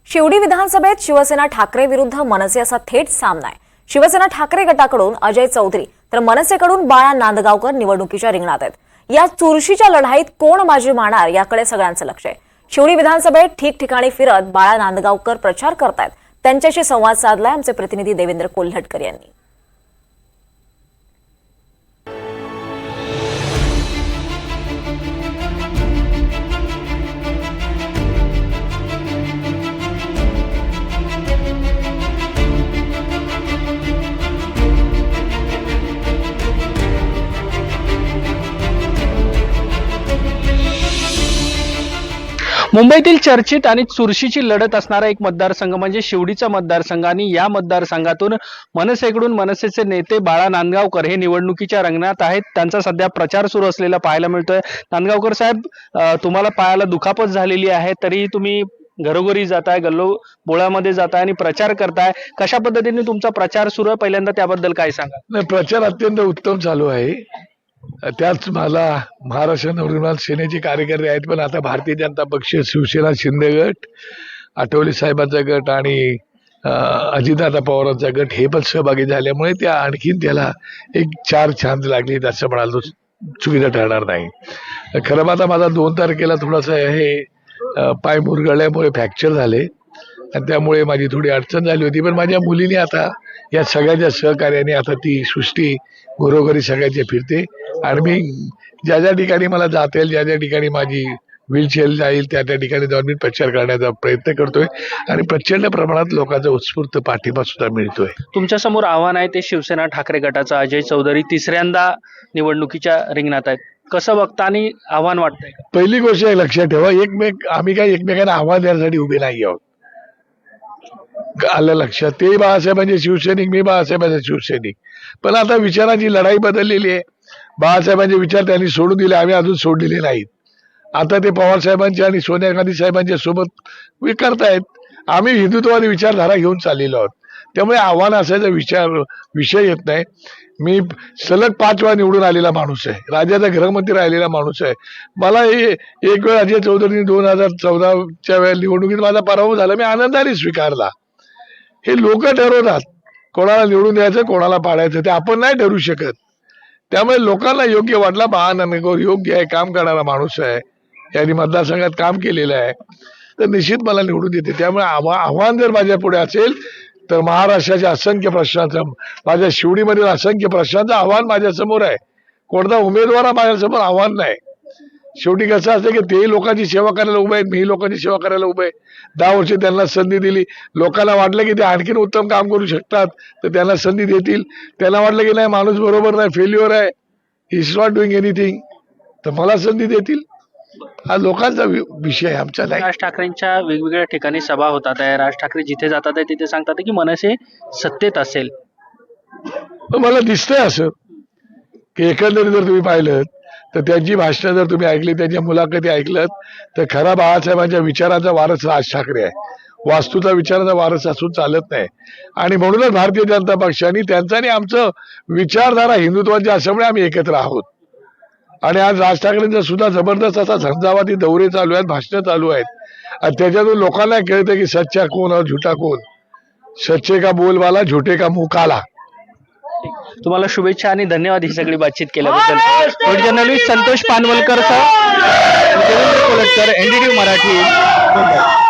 शिवडी विधानसभेत शिवसेना ठाकरे विरुद्ध मनसे असा थेट सामना आहे। शिवसेना ठाकरे गटाकडून अजय चौधरी तर मनसेकडून बाळा नांदगावकर निवडणुकीच्या रिंगणात आहेत। या चुरशीच्या लढाईत कोण बाजी मारणार याकडे सगळ्यांचं लक्ष आहे। शिवडी विधानसभेत ठिकठिकाणी फिरत बाळा नांदगावकर प्रचार करतायत। त्यांच्याशी संवाद साधलाय आमचे प्रतिनिधी देवेंद्र कोल्हटकर यांनी। मुंबईतील चर्चित आणि चुरशीची लढत असणारा एक मतदारसंघ म्हणजे शिवडीचा मतदारसंघ आणि या मतदारसंघातून मनसेकडून मनसेचे नेते बाळा नांदगावकर हे निवडणुकीच्या रंगणात आहेत। त्यांचा सध्या प्रचार सुरू असलेला पाहायला मिळतोय। नांदगावकर साहेब, तुम्हाला पायाला दुखापत झालेली आहे, तरी तुम्ही घरोघरी जाताय, गल्लोबोळामध्ये जाताय आणि प्रचार करताय। कशा पद्धतीने तुमचा प्रचार सुरू आहे, पहिल्यांदा त्याबद्दल काय सांगा? प्रचार अत्यंत उत्तम चालू आहे। त्याच मला महाराष्ट्र नवनिर्माण सेनेचे कार्यकर्ते आहेत, पण आता भारतीय जनता पक्ष, शिवसेना शिंदे गट, आठवले साहेबांचा गट आणि अजितदादा पवारांचा गट हे पण सहभागी झाल्यामुळे त्या आणखीन त्याला एक चार छान लागली असं म्हणाल तर चुकीचं ठरणार नाही। खरं आता माझा 2 तारखेला थोडासा हे पाय मुरगळल्यामुळे फ्रॅक्चर झाले आणि त्यामुळे माझी थोडी अडचण झाली होती, पण माझ्या मुलीने आता या सगळ्याच्या सहकार्याने आता ती सृष्टी घरोघरी सगळ्याच्या फिरते आणि मी ज्या ज्या ठिकाणी मला जाता येईल, ज्या ज्या ठिकाणी माझी व्हीलचेअर जाईल त्या ठिकाणी जाऊन मी प्रचार करण्याचा प्रयत्न करतोय आणि प्रचंड प्रमाणात लोकांचा उत्स्फूर्त पाठिंबा सुद्धा मिळतोय। तुमच्या समोर आव्हान आहे ते शिवसेना ठाकरे गटाचा अजय चौधरी तिसऱ्यांदा निवडणुकीच्या रिंगणात आहेत। कसं बघता आणि आव्हान वाटतंय? पहिली गोष्ट लक्षात ठेवा, आम्ही काही एकमेकांना आव्हान देण्यासाठी उभे नाही आहोत। आलं लक्षात? ते बाळासाहेबांचे शिवसैनिक, मी बाळासाहेबांचे शिवसैनिक, पण आता विचारांची लढाई बदललेली आहे। बाळासाहेबांचे विचार त्यांनी सोडून दिले, आम्ही अजून सोडलेले नाहीत। आता ते पवार साहेबांचे आणि सोनिया गांधी साहेबांच्या सोबत करतायत। आम्ही हिंदुत्ववादी विचारधारा घेऊन चाललेलो आहोत, त्यामुळे आव्हान असायचा विषय येत नाही। मी सलग 5 वेळा निवडून आलेला माणूस आहे, राज्याचा गृहमंत्री राहिलेला माणूस आहे। मला एक वेळ अजय चौधरीने 2014च्या वेळेला निवडणुकीत माझा पराभव झाला, मी आनंदाने स्वीकारला। हे लोक ठरवतात कोणाला निवडून द्यायचं, कोणाला पाडायचं, ते आपण नाही ठरवू शकत। त्यामुळे लोकांना योग्य वाटला, बाळानांदगावकर योग्य आहे, काम करणारा माणूस आहे, यांनी मतदारसंघात काम केलेलं आहे, तर निश्चित मला निवडून देते। त्यामुळे आव्हान जर माझ्या पुढे असेल तर महाराष्ट्राच्या असंख्य प्रश्नाचं, माझ्या शिवडीमधील असंख्य प्रश्नाचं आव्हान माझ्या समोर आहे। कोणता उमेदवार हा माझ्यासमोर आव्हान नाही। शेवटी कसं असतं की ते लोकांची सेवा करायला उभे आहेत, मी लोकांची सेवा करायला उभे आहे। 10 वर्ष त्यांना संधी दिली, लोकांना वाटलं की ते आणखीन उत्तम काम करू शकतात तर त्यांना संधी देतील। त्यांना वाटलं की नाही माणूस बरोबर नाही, फेल्युअर आहे, इज नॉट डुईंग एनिथिंग, तर मला संधी देतील। हा लोकांचा विषय आहे, आमचा नाही। राज ठाकरेंच्या वेगवेगळ्या ठिकाणी सभा होतात आहे, राज ठाकरे जिथे जातात तिथे सांगतात की मनसे सत्तेत असेल। मला दिसतंय असं की एकंदरीत जर तुम्ही पाहिलं तर त्यांची भाषणं जर तुम्ही ऐकली, त्यांच्या मुलाखती ऐकलत, तर खरा बाळासाहेबांच्या विचाराचा वारस राज ठाकरे आहे। वास्तूचा विचाराचा वारस असून चालत नाही आणि म्हणूनच भारतीय जनता पक्षाने त्यांचा आणि आमचं विचारधारा हिंदुत्वाची असल्यामुळे आम्ही एकत्र आहोत। आणि आज राज ठाकरेंचा सुद्धा जबरदस्त असा झंझावाती दौरे चालू आहेत, भाषणं चालू आहेत आणि त्याच्यातून लोकांना कळतं की सच्चा कोण और झुटा कोण, सच्चे का बोलवाला, झुटे का मुंह काला। तुम्हाला शुभेच्छा आणि धन्यवाद ही सगळी बातचीत केल्याबद्दल। जर्नलिस्ट संतोष पानवलकर सह देवेंद्र कोल्हटकर, NDTV मराठी, मुंबई।